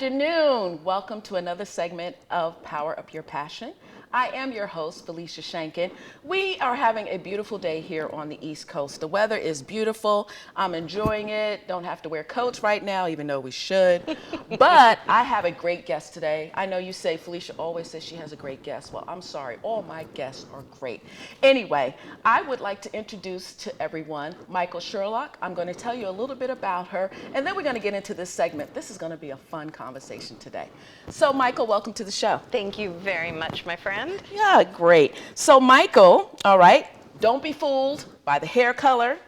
afternoon. Welcome to another segment of Power Up Your Passion. I am your host, Felicia Shankin. We are having a beautiful day here on the East Coast. The weather is beautiful. I'm enjoying it. Don't have to wear coats right now, even though we should. But I have a great guest today. I know you say Felicia always says she has a great guest. Well, I'm sorry. All my guests are great. Anyway, I would like to introduce to everyone Michael Sherlock. I'm going to tell you a little bit about her, and then we're going to get into this segment. This is going to be a fun conversation today. So, Michael, welcome to the show. Thank you very much, my friend. Yeah, great. So Michael, all right, don't be fooled by the hair color,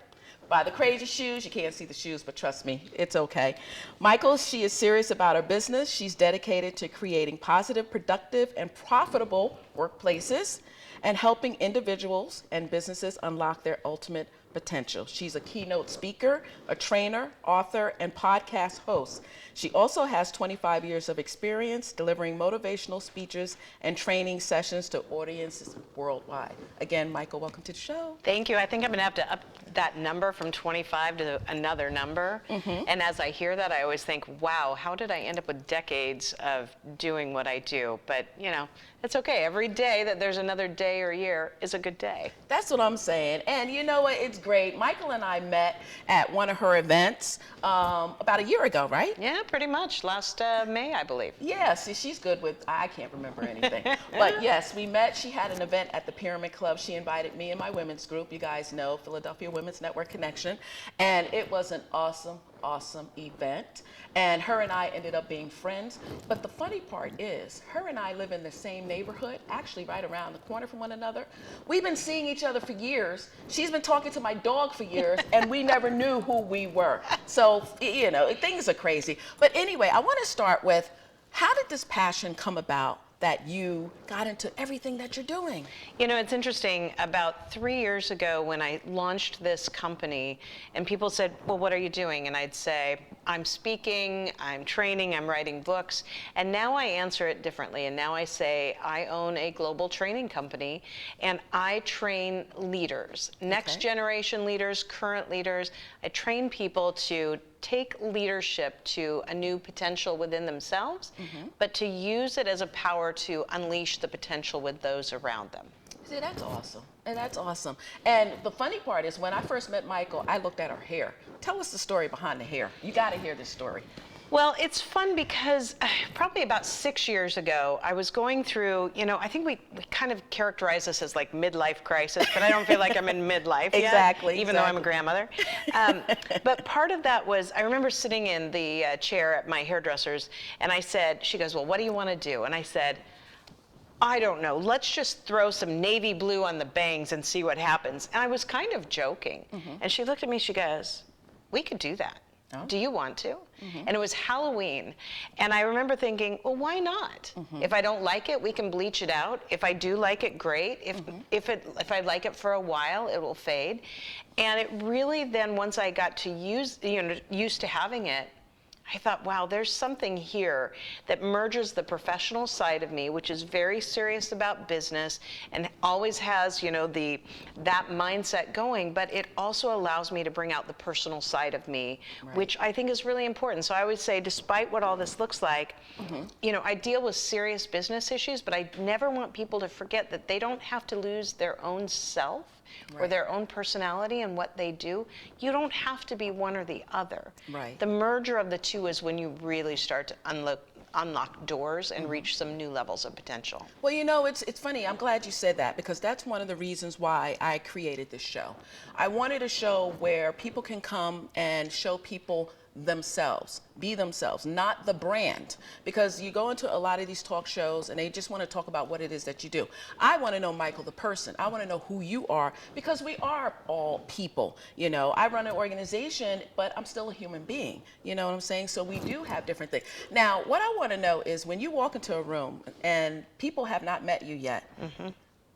by the crazy shoes. You can't see the shoes, but trust me, it's okay. Michael, she is serious about her business. She's dedicated to creating positive, productive, and profitable workplaces and helping individuals and businesses unlock their ultimate potential. She's a keynote speaker, a trainer, author, and podcast host. She also has 25 years of experience delivering motivational speeches and training sessions to audiences worldwide. Again, Michael, welcome to the show. Thank you. I think I'm going to have to up that number from 25 to another number. And as I hear that, I always think, wow, how did I end up with decades of doing what I do? But, you know, it's okay. Every day that there's another day or year is a good day. That's what I'm saying. And you know what? It's great. Michael and I met at one of her events about a year ago, right? Yeah, pretty much. Last May, I believe. Yeah, see, she's good with, I can't remember anything. But yes, we met. She had an event at the Pyramid Club. She invited me and my women's group. You guys know, Philadelphia Women's Network Connection. And it was an awesome event. And her and I ended up being friends. But the funny part is, her and I live in the same neighborhood, actually right around the corner from one another. We've been seeing each other for years. She's been talking to my dog for years, and we never knew who we were. So, you know, things are crazy. But anyway, I want to start with, how did this passion come about that you got into everything that you're doing? You know, it's interesting. About 3 years ago when I launched this company and people said, well, what are you doing? And I'd say, I'm speaking, I'm training, I'm writing books. And now I answer it differently. And now I say, I own a global training company and I train leaders, next generation leaders, current leaders. I train people to take leadership to a new potential within themselves, but to use it as a power to unleash the potential with those around them. See, that's awesome. And that's awesome. And the funny part is, when I first met Michael, I looked at her hair. Tell us the story behind the hair. You got to hear this story. Well, it's fun because probably about 6 years ago, I was going through, you know, I think we kind of characterize this as like midlife crisis, but I don't feel like I'm in midlife yet, even though I'm a grandmother. But part of that was, I remember sitting in the chair at my hairdresser's, and I said, she goes, well, what do you want to do? And I said, I don't know, let's just throw some navy blue on the bangs and see what happens. And I was kind of joking. And she looked at me, she goes, we could do that. Oh. Do you want to? And it was Halloween. And I remember thinking, well, why not? If I don't like it, we can bleach it out. If I do like it, great. If I like it for a while, it will fade. And it really then, once I got to used to having it, I thought, wow, there's something here that merges the professional side of me, which is very serious about business and always has, you know, that mindset going, but it also allows me to bring out the personal side of me, which I think is really important. So I would say, despite what all this looks like, you know, I deal with serious business issues, but I never want people to forget that they don't have to lose their own self or their own personality and what they do. You don't have to be one or the other. The merger of the two is when you really start to unlock doors and reach some new levels of potential. Well, you know, it's funny. I'm glad you said that, because that's one of the reasons why I created this show. I wanted a show where people can come and show people themselves, be themselves, not the brand. Because you go into a lot of these talk shows and they just want to talk about what it is that you do. I want to know Michael, the person. I want to know who you are, because we are all people. You know, I run an organization, but I'm still a human being. You know what I'm saying? So we do have different things. Now, what I want to know is, when you walk into a room and people have not met you yet,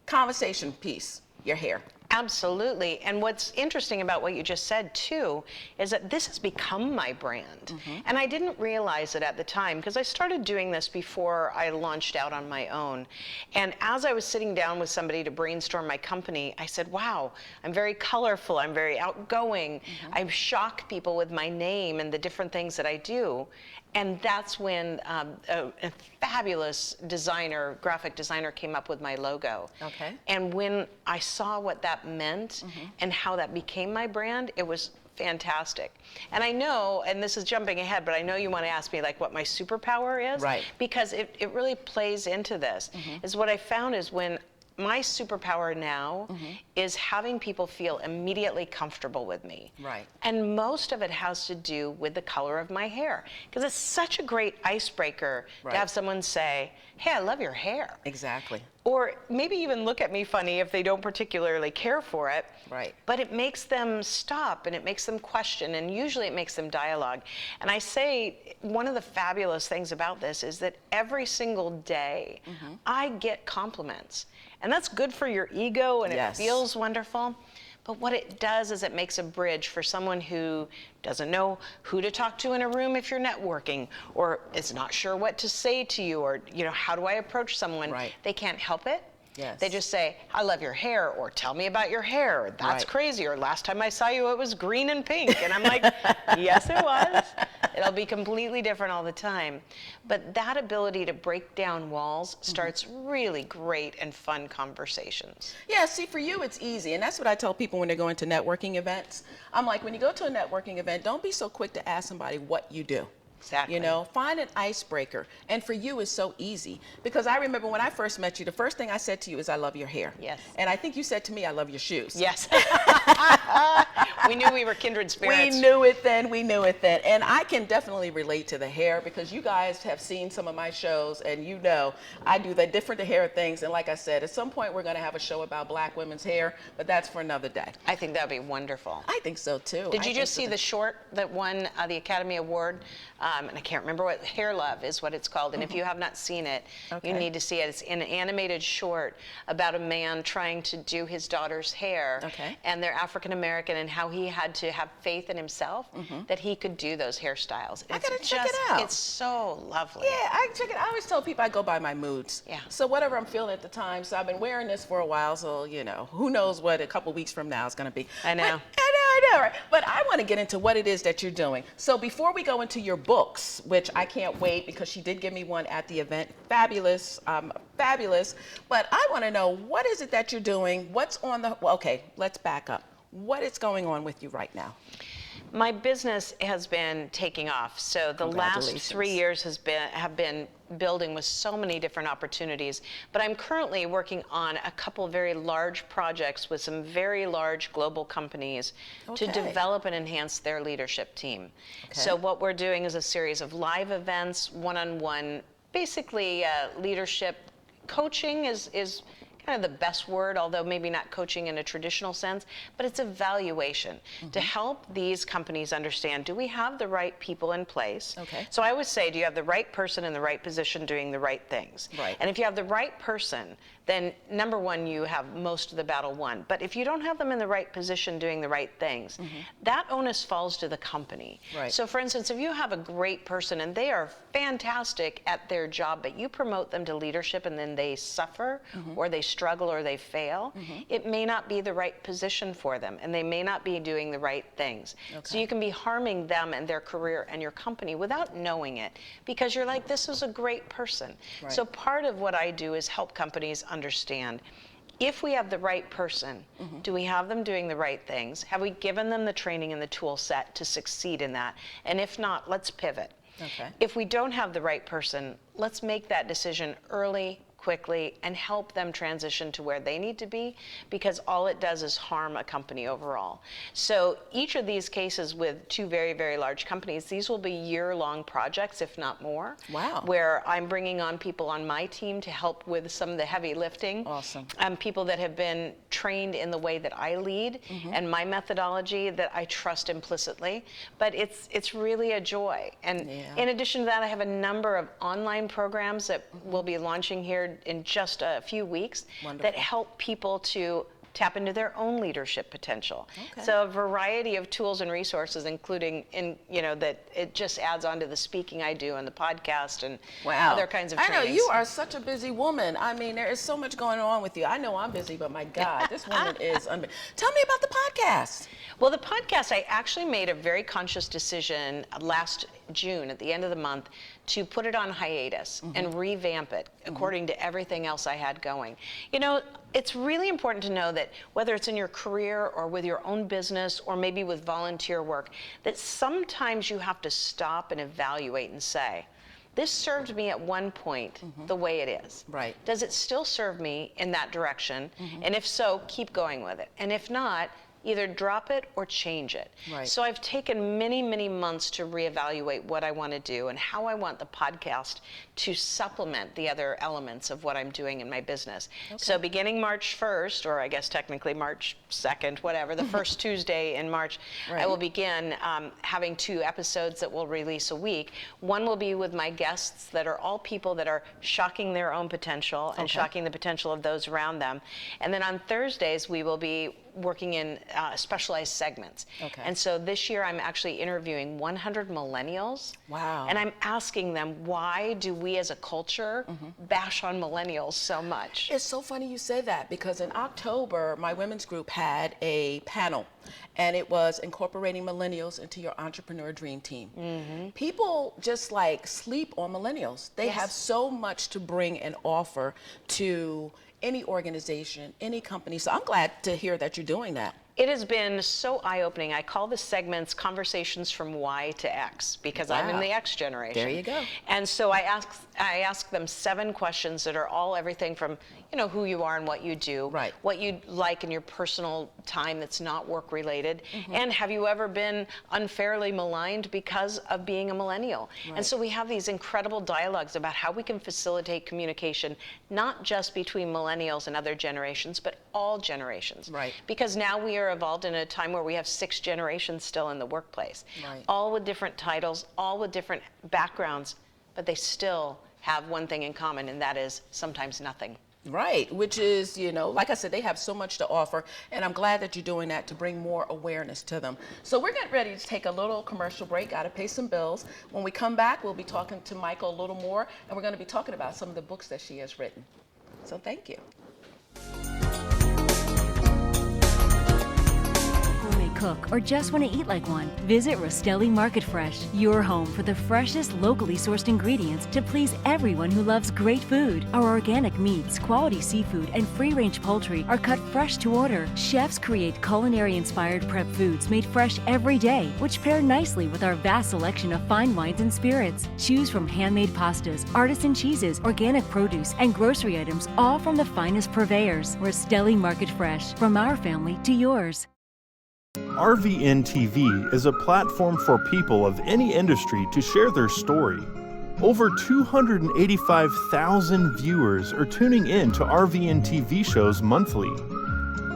conversation piece, your hair. Absolutely. And what's interesting about what you just said too is that this has become my brand. And I didn't realize it at the time because I started doing this before I launched out on my own. And as I was sitting down with somebody to brainstorm my company, I said, wow, I'm very colorful, I'm very outgoing, I shock people with my name and the different things that I do. And that's when a fabulous designer, graphic designer, came up with my logo. Okay. And when I saw what that meant and how that became my brand, it was fantastic. And I know, and this is jumping ahead, but I know you want to ask me like what my superpower is. Right. Because it really plays into this. Is what I found is when my superpower now is having people feel immediately comfortable with me. Right. And most of it has to do with the color of my hair. Because it's such a great icebreaker to have someone say, hey, I love your hair. Exactly. Or maybe even look at me funny if they don't particularly care for it. Right. But it makes them stop and it makes them question, and usually it makes them dialogue. And I say one of the fabulous things about this is that every single day I get compliments. And that's good for your ego and it feels wonderful. But what it does is it makes a bridge for someone who doesn't know who to talk to in a room if you're networking, or is not sure what to say to you, or how do I approach someone? Right. They can't help it. Yes. They just say, I love your hair, or tell me about your hair, or that's crazy, or last time I saw you it was green and pink. And I'm like, yes it was. It'll be completely different all the time. But that ability to break down walls starts really great and fun conversations. Yeah, see, for you it's easy, and that's what I tell people when they're going to networking events. I'm like, when you go to a networking event, don't be so quick to ask somebody what you do. Exactly. Find an icebreaker. And for you, it's so easy. Because I remember when I first met you, the first thing I said to you is, I love your hair. Yes. And I think you said to me, I love your shoes. Yes. We knew we were kindred spirits. We knew it then, we knew it then. And I can definitely relate to the hair because you guys have seen some of my shows and I do the different hair things. And like I said, at some point we're going to have a show about Black women's hair, but that's for another day. I think that would be wonderful. I think so too. Did you just see the short that won the Academy Award? And I can't remember what, Hair Love is what it's called. And if you have not seen it, you need to see it. It's an animated short about a man trying to do his daughter's hair. Okay. And they're African American, and how he had to have faith in himself that he could do those hairstyles. I gotta check it out. It's so lovely. Yeah, I check it. I always tell people I go by my moods. Yeah. So whatever I'm feeling at the time. So I've been wearing this for a while. So who knows what a couple weeks from now is going to be. I know. I know, right? But I want to get into what it is that you're doing. So before we go into your books, which I can't wait because she did give me one at the event, fabulous, fabulous. But I want to know, what is it that you're doing? What's on the? Well, okay, let's back up. What is going on with you right now? My business has been taking off. So the last 3 years have been building with so many different opportunities. But I'm currently working on a couple very large projects with some very large global companies to develop and enhance their leadership team. So what we're doing is a series of live events, one-on-one, basically leadership coaching is kind of the best word, although maybe not coaching in a traditional sense, but it's evaluation to help these companies understand, do we have the right people in place? So I would say, do you have the right person in the right position doing the right things? And if you have the right person, then number one, you have most of the battle won. But if you don't have them in the right position doing the right things, that onus falls to the company. So for instance, if you have a great person and they are fantastic at their job, but you promote them to leadership and then they suffer or they struggle or they fail, it may not be the right position for them and they may not be doing the right things. So you can be harming them and their career and your company without knowing it because you're like, this is a great person. So part of what I do is help companies understand, if we have the right person, do we have them doing the right things? Have we given them the training and the tool set to succeed in that? And if not, let's pivot. If we don't have the right person, let's make that decision early, quickly, and help them transition to where they need to be, because all it does is harm a company overall. So each of these cases with two very, very large companies, these will be year-long projects, if not more. Where I'm bringing on people on my team to help with some of the heavy lifting. People that have been trained in the way that I lead and my methodology that I trust implicitly. But it's really a joy. And in addition to that, I have a number of online programs that we'll be launching here in just a few weeks that help people to tap into their own leadership potential. Okay. So a variety of tools and resources, including that it just adds on to the speaking I do and the podcast and other kinds of trainings. I know you are such a busy woman. I mean, there is so much going on with you. I know I'm busy, but my God, this woman is Tell me about the podcast. Well, the podcast, I actually made a very conscious decision last June, at the end of the month, to put it on hiatus and revamp it according to everything else I had going. You know, it's really important to know that whether it's in your career or with your own business or maybe with volunteer work, that sometimes you have to stop and evaluate and say, this served me at one point the way it is. Right. Does it still serve me in that direction? And if so, keep going with it. And if not, either drop it or change it. Right. So I've taken many, many months to reevaluate what I want to do and how I want the podcast to supplement the other elements of what I'm doing in my business. Okay. So beginning March 1st, or I guess technically March 2nd, whatever, the first Tuesday in March, I will begin having 2 episodes that will release a week. One will be with my guests that are all people that are shocking their own potential and shocking the potential of those around them. And then on Thursdays, we will be working in specialized segments. Okay. And so this year I'm actually interviewing 100 millennials. Wow. And I'm asking them, why do we as a culture bash on millennials so much? It's so funny you say that, because in October, my women's group had a panel, and it was incorporating millennials into your entrepreneur dream team. People just like sleep on millennials. They have so much to bring and offer to any organization, any company. So I'm glad to hear that you're doing that. It has been so eye-opening. I call the segments Conversations from Y to X, because I'm in the X generation. There you go. And so I ask them 7 questions that are all everything from, you know, who you are and what you do, what you like in your personal time that's not work-related, and have you ever been unfairly maligned because of being a millennial? And so we have these incredible dialogues about how we can facilitate communication, not just between millennials and other generations, but all generations. Because now we are evolved in a time where we have 6 generations still in the workplace, all with different titles, all with different backgrounds, but they still have one thing in common, and that is sometimes nothing. Right, which is, you know, like I said, they have so much to offer, and I'm glad that you're doing that to bring more awareness to them. So we're getting ready to take a little commercial break, got to pay some bills. When we come back, we'll be talking to Michael a little more, and we're going to be talking about some of the books that she has written. So thank you. Cook or just want to eat like one, visit Rostelli Market Fresh, your home for the freshest, locally sourced ingredients to please everyone who loves great food. Our organic meats, quality seafood, and free-range poultry are cut fresh to order. Chefs create culinary-inspired prep foods made fresh every day, which pair nicely with our vast selection of fine wines and spirits. Choose from handmade pastas, artisan cheeses, organic produce, and grocery items, all from the finest purveyors. Rostelli Market Fresh, from our family to yours. RVNTV is a platform for people of any industry to share their story. Over 285,000 viewers are tuning in to RVNTV shows monthly.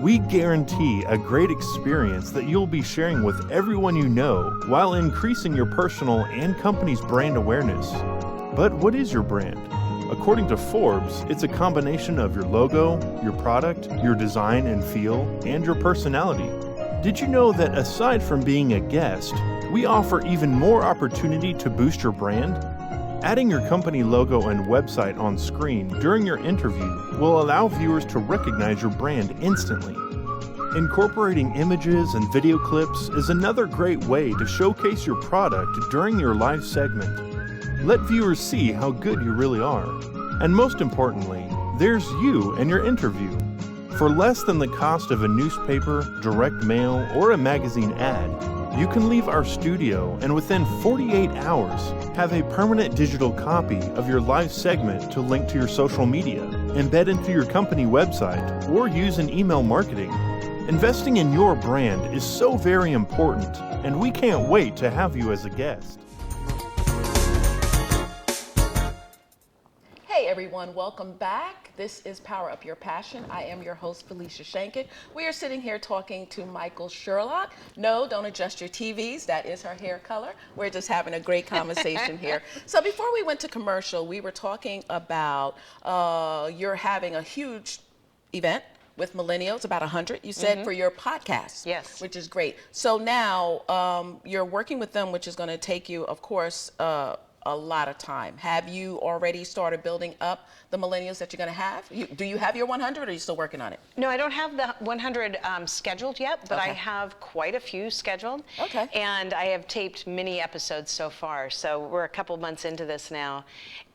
We guarantee a great experience that you'll be sharing with everyone you know while increasing your personal and company's brand awareness. But what is your brand? According to Forbes, it's a combination of your logo, your product, your design and feel, and your personality. Did you know that aside from being a guest, we offer even more opportunity to boost your brand? Adding your company logo and website on screen during your interview will allow viewers to recognize your brand instantly. Incorporating images and video clips is another great way to showcase your product during your live segment. Let viewers see how good you really are. And most importantly, there's you and your interview. For less than the cost of a newspaper, direct mail, or a magazine ad, you can leave our studio and within 48 hours have a permanent digital copy of your live segment to link to your social media, embed into your company website, or use in email marketing. Investing in your brand is so very important, and we can't wait to have you as a guest. Hey everyone, welcome back. This is Power Up Your Passion. I am your host, Felicia Shankin. We are sitting here talking to Michael Sherlock. No, don't adjust your TVs. That is her hair color. We're just having a great conversation here. So before we went to commercial, we were talking about you're having a huge event with millennials, about 100, you said, for your podcast. Yes. Which is great. So now you're working with them, which is going to take you, of course, a lot of time. Have you already started building up the millennials that you're going to have? Do you have your 100, or are you still working on it? No, I don't have the 100 scheduled yet, but Okay. I have quite a few scheduled. Okay. And I have taped many episodes so far, so we're a couple months into this now.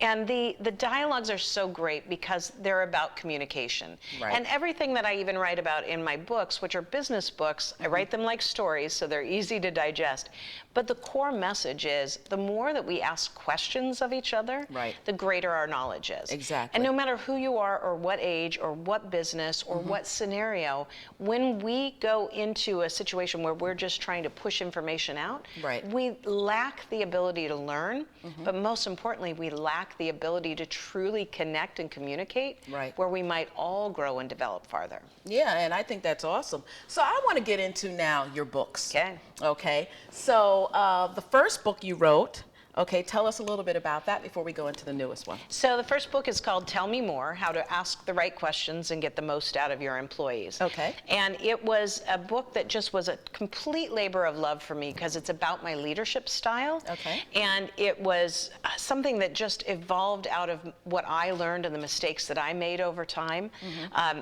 And the dialogues are so great because they're about communication. Right. And everything that I even write about in my books, which are business books, I write them like stories, so they're easy to digest. But the core message is the more that we ask questions of each other, Right. the greater our knowledge is. Exactly. And no matter who you are or what age or what business or what scenario, when we go into a situation where we're just trying to push information out, Right. we lack the ability to learn, but most importantly, we lack the ability to truly connect and communicate, Right. where we might all grow and develop farther. Yeah, and I think that's awesome. So I want to get into now your books. Okay. Okay. So the first book you wrote, okay, tell us a little bit about that before we go into the newest one. So the first book is called Tell Me More, How to Ask the Right Questions and Get the Most Out of Your Employees. Okay. And it was a book that just was a complete labor of love for me because it's about my leadership style. Okay. And it was something that just evolved out of what I learned and the mistakes that I made over time,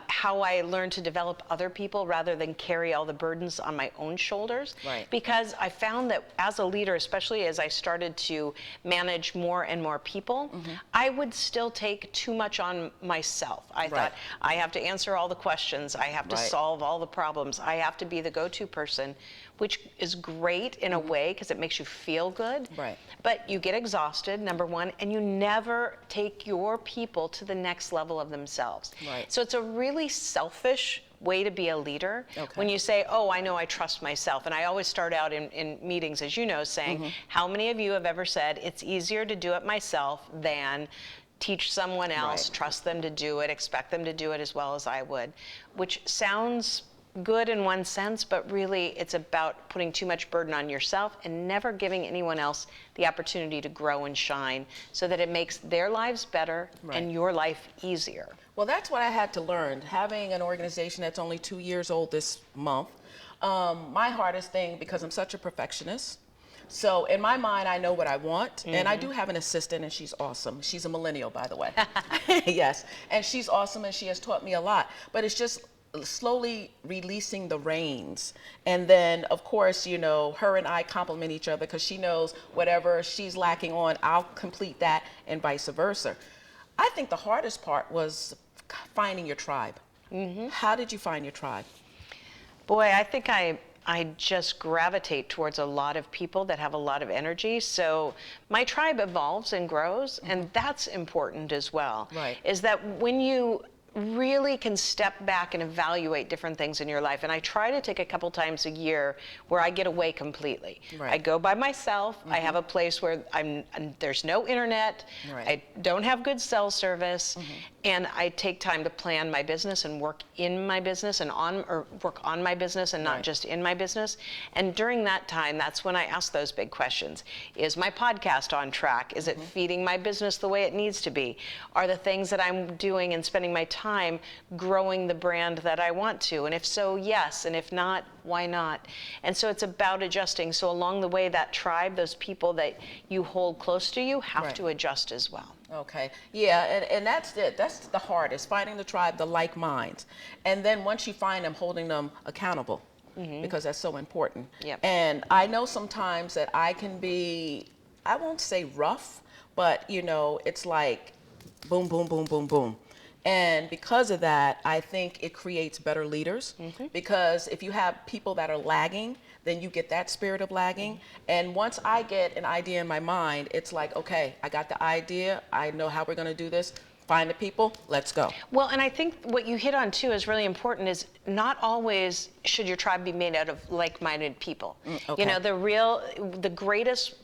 how I learned to develop other people rather than carry all the burdens on my own shoulders. Right. Because I found that as a leader, especially as I started to manage more and more people, I would still take too much on myself. I thought, I have to answer all the questions, I have to Right. solve all the problems, I have to be the go-to person, which is great in a way because it makes you feel good. Right. But you get exhausted, number one, and you never take your people to the next level of themselves. Right. So it's a really selfish way to be a leader. Okay. When you say, oh, I know I trust myself. And I always start out in meetings, as you know, saying, how many of you have ever said, it's easier to do it myself than teach someone else, Right. trust them to do it, expect them to do it as well as I would, which sounds good in one sense, but really it's about putting too much burden on yourself and never giving anyone else the opportunity to grow and shine so that it makes their lives better and your life easier. Well, that's what I had to learn. Having an organization that's only 2 years old this month, my hardest thing, because I'm such a perfectionist, so in my mind, I know what I want, and I do have an assistant, and she's awesome. She's a millennial, by the way. Yes, and she's awesome, and she has taught me a lot. But it's just slowly releasing the reins. And then, of course, you know, her and I complement each other because she knows whatever she's lacking on, I'll complete that, and vice versa. I think the hardest part was finding your tribe. How did you find your tribe? Boy, I think I just gravitate towards a lot of people that have a lot of energy. So my tribe evolves and grows, and that's important as well. Right. Is that when you really can step back and evaluate different things in your life. And I try to take a couple times a year where I get away completely. Right. I go by myself. I have a place where there's no internet. Right. I don't have good cell service. And I take time to plan my business and work in my business and work on my business and not Right. just in my business. And during that time, that's when I ask those big questions. Is my podcast on track? Is it feeding my business the way it needs to be? Are the things that I'm doing and spending my time growing the brand that I want to? And if so, yes. And if not, why not? And so it's about adjusting. So along the way, that tribe, those people that you hold close to you, have Right. to adjust as well. Okay, yeah, and that's it. That's the hardest, finding the tribe, the like minds. And then once you find them, holding them accountable, because that's so important. Yep. And I know sometimes that I can be, I won't say rough, but you know, it's like boom, boom, boom, boom, boom. And because of that, I think it creates better leaders, because if you have people that are lagging, then you get that spirit of lagging. And once I get an idea in my mind, it's like, okay, I got the idea, I know how we're gonna do this, find the people, let's go. Well, and I think what you hit on too is really important is not always should your tribe be made out of like-minded people. Okay. You know, the greatest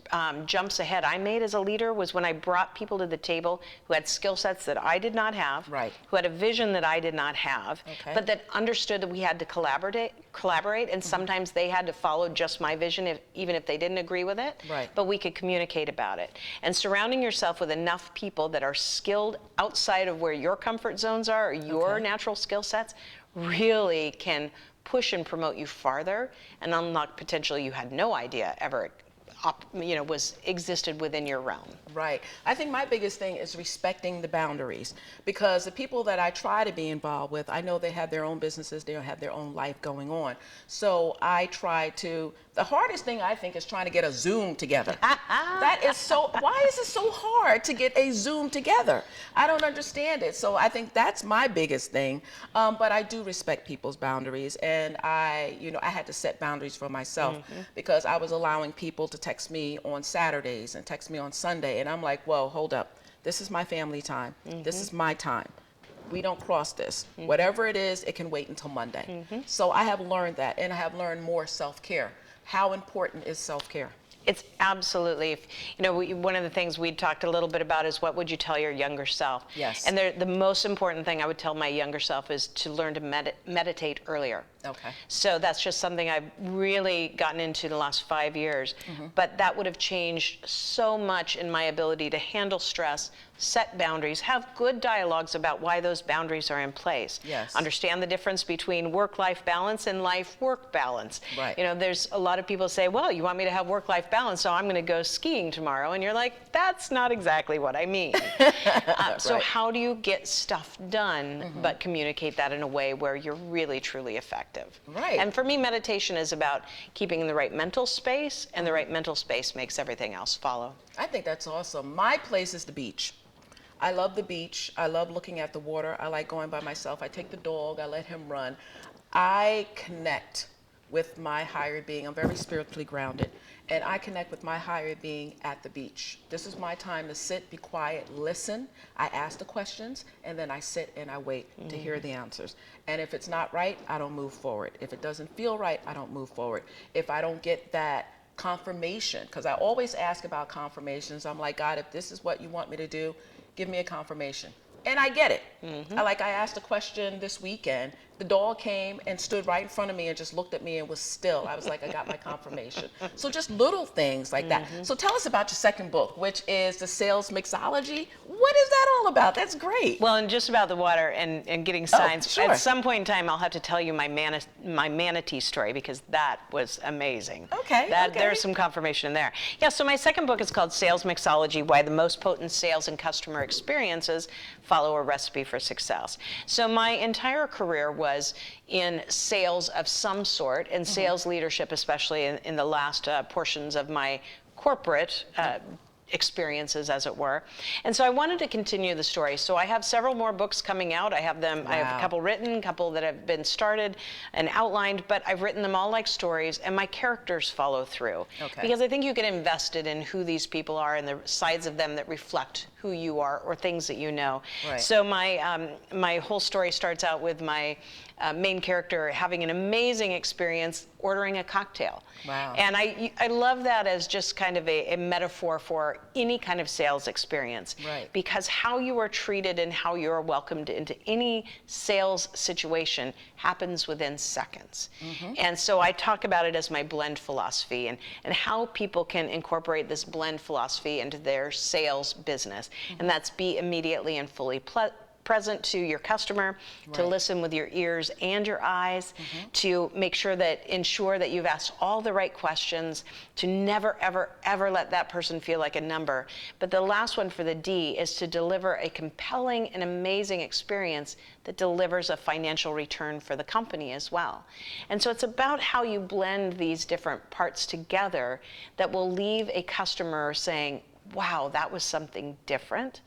jumps ahead I made as a leader was when I brought people to the table who had skill sets that I did not have, Right. who had a vision that I did not have, Okay. but that understood that we had to collaborate, and sometimes they had to follow just my vision, even if they didn't agree with it. Right. But we could communicate about it. And surrounding yourself with enough people that are skilled outside of where your comfort zones are or your Okay. natural skill sets really can push and promote you farther and unlock potential you had no idea ever existed within your realm. Right. I think my biggest thing is respecting the boundaries, because the people that I try to be involved with, I know they have their own businesses, they have their own life going on. So I try to, the hardest thing I think is trying to get a Zoom together. That is so, why is it so hard to get a Zoom together? I don't understand it. So I think that's my biggest thing. But I do respect people's boundaries, and I had to set boundaries for myself because I was allowing people to text me on Saturdays and text me on Sunday, and I'm like, whoa, hold up. This is my family time. This is my time. We don't cross this. Whatever it is, it can wait until Monday. So I have learned that, and I have learned more self-care. How important is self-care? It's absolutely, one of the things we talked a little bit about is what would you tell your younger self? Yes. And the most important thing I would tell my younger self is to learn to meditate earlier. Okay. So that's just something I've really gotten into the last 5 years. But that would have changed so much in my ability to handle stress, set boundaries, have good dialogues about why those boundaries are in place. Yes. Understand the difference between work-life balance and life-work balance. Right. There's a lot of people say, well, you want me to have work-life balance, so I'm going to go skiing tomorrow. And you're like, that's not exactly what I mean. So Right. how do you get stuff done, but communicate that in a way where you're really, truly effective? Right. And for me, meditation is about keeping in the right mental space, and the right mental space makes everything else follow. I think that's awesome. My place is the beach. I love the beach. I love looking at the water. I like going by myself. I take the dog. I let him run. I connect with my higher being. I'm very spiritually grounded, and I connect with my higher being at the beach. This is my time to sit, be quiet, listen. I ask the questions, and then I sit and I wait to hear the answers. And if it's not right, I don't move forward. If it doesn't feel right, I don't move forward. If I don't get that confirmation, because I always ask about confirmations. I'm like, God, if this is what you want me to do, give me a confirmation. And I get it. I asked a question this weekend. The dog came and stood right in front of me and just looked at me and was still. I was like, I got my confirmation. So just little things like that. So tell us about your second book, which is The Sales Mixology. What is that all about? That's great. Well, and just about the water and getting signs. Sure. At some point in time, I'll have to tell you my manatee story, because that was amazing. Okay. There's some confirmation in there. Yeah, so my second book is called Sales Mixology, Why the Most Potent Sales and Customer Experiences Follow a Recipe for Success. So my entire career was in sales of some sort, and sales leadership, especially in the last portions of my corporate experiences, as it were. And so I wanted to continue the story. So I have several more books coming out. I have them, I have a couple written, a couple that have been started and outlined, but I've written them all like stories, and my characters follow through. Okay. Because I think you get invested in who these people are and the sides of them that reflect who you are or things that you know. Right. So my whole story starts out with my main character having an amazing experience ordering a cocktail. Wow. And I love that as just kind of a metaphor for any kind of sales experience. Right. Because how you are treated and how you are welcomed into any sales situation happens within seconds. And so I talk about it as my blend philosophy, and how people can incorporate this blend philosophy into their sales business. And that's be immediately and fully present to your customer, to listen with your ears and your eyes, to ensure that you've asked all the right questions, to never, ever, ever let that person feel like a number. But the last one for the D is to deliver a compelling and amazing experience that delivers a financial return for the company as well. And so it's about how you blend these different parts together that will leave a customer saying, wow, that was something different.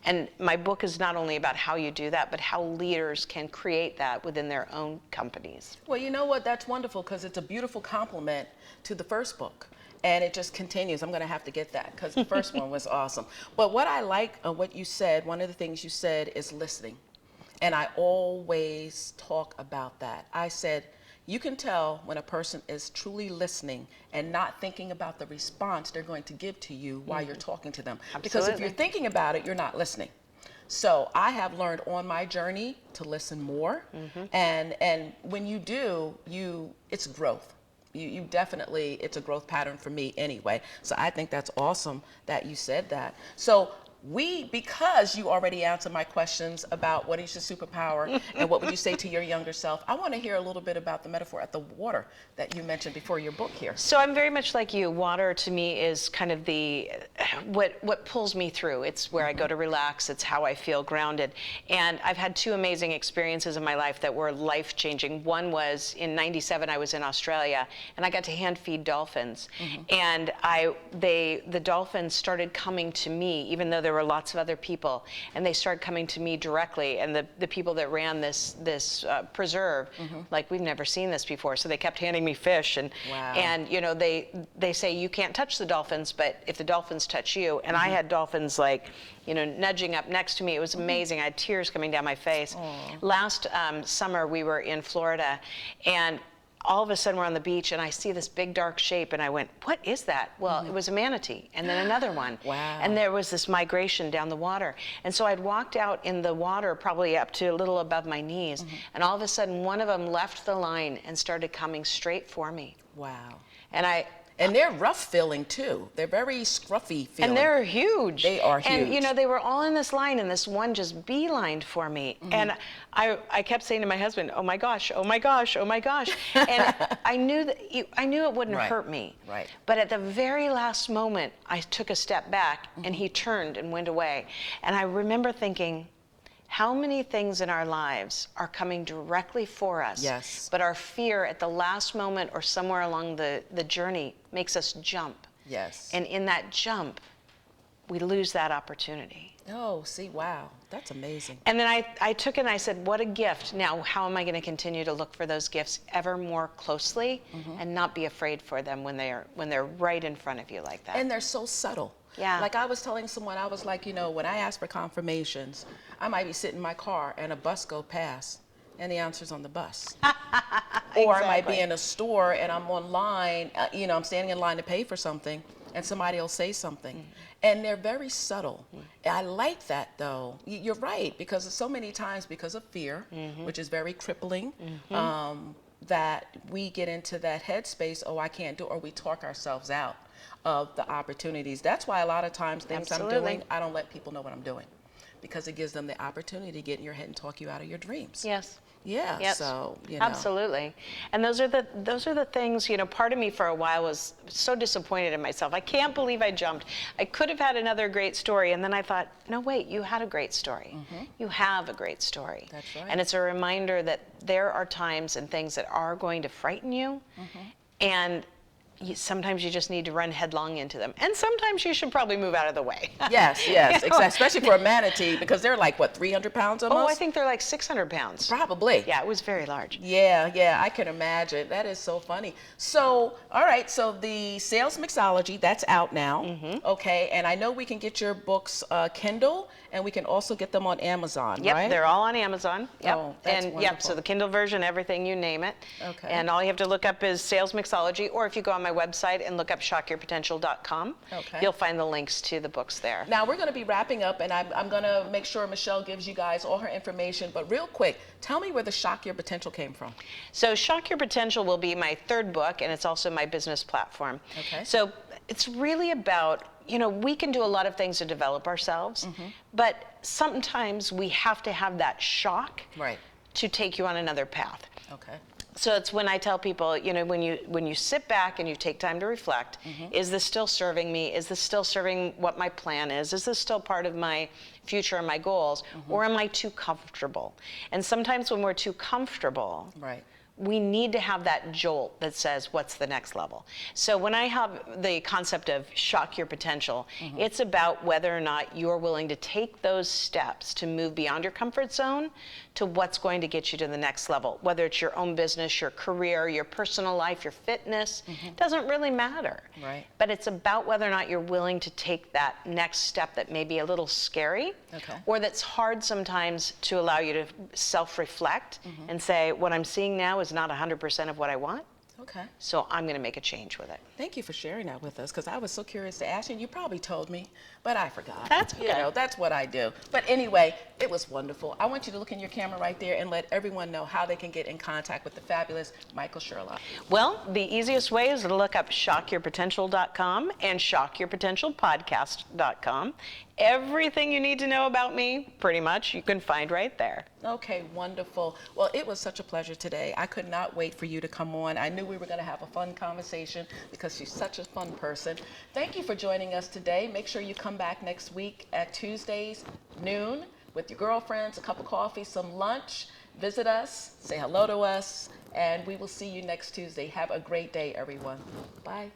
And my book is not only about how you do that, but how leaders can create that within their own companies. Well, you know what? That's wonderful, because it's a beautiful compliment to the first book. And it just continues. I'm going to have to get that, because the first one was awesome. But what I like, what you said, one of the things you said is listening. And I always talk about that. I said, you can tell when a person is truly listening and not thinking about the response they're going to give to you while you're talking to them. Because if you're thinking about it, you're not listening. So I have learned on my journey to listen more. And when you do, it's growth. You definitely, it's a growth pattern for me anyway. So I think that's awesome that you said that. So because you already answered my questions about what is your superpower and what would you say to your younger self, I want to hear a little bit about the metaphor at the water that you mentioned before your book here. So I'm very much like you. Water to me is kind of what pulls me through. It's where I go to relax. It's how I feel grounded. And I've had two amazing experiences in my life that were life-changing. One was in '97, I was in Australia, and I got to hand feed dolphins. And the dolphins started coming to me, even though there were lots of other people, and they started coming to me directly. And the people that ran this preserve, like, we've never seen this before, so they kept handing me fish. And and you know, they say you can't touch the dolphins, but if the dolphins touch you, and I had dolphins, like, you know, nudging up next to me. It was amazing. I had tears coming down my face. Last summer we were in Florida, and all of a sudden we're on the beach, and I see this big dark shape, and I went, what is that? Well, it was a manatee, and then another one. And there was this migration down the water. And so I'd walked out in the water probably up to a little above my knees, and all of a sudden one of them left the line and started coming straight for me. Wow. And they're rough feeling too. They're very scruffy feeling. And they're huge. They are huge. And you know, they were all in this line, and this one just beelined for me. And I kept saying to my husband, oh my gosh, oh my gosh, oh my gosh. And I knew it wouldn't hurt me. But at the very last moment, I took a step back, and he turned and went away. And I remember thinking, how many things in our lives are coming directly for us, but our fear at the last moment or somewhere along the journey makes us jump. And in that jump, we lose that opportunity. Oh, see, wow, that's amazing. And then I took it and I said, what a gift. Now, how am I going to continue to look for those gifts ever more closely and not be afraid for them when they're right in front of you like that? And they're so subtle. Like I was telling someone, I was like, you know, when I ask for confirmations, I might be sitting in my car and a bus go past and the answer's on the bus. Or I might be in a store and I'm online, you know, I'm standing in line to pay for something and somebody will say something. And they're very subtle. I like that though. You're right, because so many times because of fear, which is very crippling, that we get into that headspace, oh, I can't do it, or we talk ourselves out of the opportunities. That's why a lot of times things I'm doing, I don't let people know what I'm doing, because it gives them the opportunity to get in your head and talk you out of your dreams. So, you know. Absolutely. And those are the things, you know, part of me for a while was so disappointed in myself. I can't believe I jumped. I could have had another great story, and then I thought, no, wait, you had a great story. You have a great story. That's right. And it's a reminder that there are times and things that are going to frighten you, and sometimes you just need to run headlong into them. And sometimes you should probably move out of the way. Yes, exactly. Especially for a manatee, because they're like, what, 300 pounds almost? Oh, I think they're like 600 pounds. Probably. Yeah, it was very large. Yeah, I can imagine. That is so funny. So, all right, so the Sales Mixology, that's out now. Okay, and I know we can get your books Kindle, and we can also get them on Amazon, right? They're all on Amazon. Oh, that's wonderful. So the Kindle version, everything, you name it. Okay. And all you have to look up is Sales Mixology, or if you go on my website and look up shockyourpotential.com, you'll find the links to the books there. Now, we're going to be wrapping up, and I'm going to make sure Michelle gives you guys all her information, but real quick, tell me where the Shock Your Potential came from. So Shock Your Potential will be my third book, and it's also my business platform. Okay. So it's really about, you know, we can do a lot of things to develop ourselves, but sometimes we have to have that shock to take you on another path. Okay. So it's when I tell people, you know, when you sit back and you take time to reflect, is this still serving me? Is this still serving what my plan is? Is this still part of my future and my goals? Or am I too comfortable? And sometimes when we're too comfortable, we need to have that jolt that says, what's the next level? So when I have the concept of shock your potential, it's about whether or not you're willing to take those steps to move beyond your comfort zone to what's going to get you to the next level. Whether it's your own business, your career, your personal life, your fitness, doesn't really matter. But it's about whether or not you're willing to take that next step that may be a little scary, or that's hard sometimes to allow you to self-reflect and say, what I'm seeing now is not 100% of what I want. So I'm going to make a change with it. Thank you for sharing that with us, because I was so curious to ask you. You probably told me, but I forgot. That's okay. You know, that's what I do. But anyway, it was wonderful. I want you to look in your camera right there and let everyone know how they can get in contact with the fabulous Michael Sherlock. Well, the easiest way is to look up shockyourpotential.com and shockyourpotentialpodcast.com. Everything you need to know about me, pretty much, you can find right there. Okay, wonderful. Well, it was such a pleasure today. I could not wait for you to come on. I knew we were going to have a fun conversation because she's such a fun person. Thank you for joining us today. Make sure you come back next week at Tuesdays, noon, with your girlfriends, a cup of coffee, some lunch. Visit us, say hello to us, and we will see you next Tuesday. Have a great day, everyone. Bye.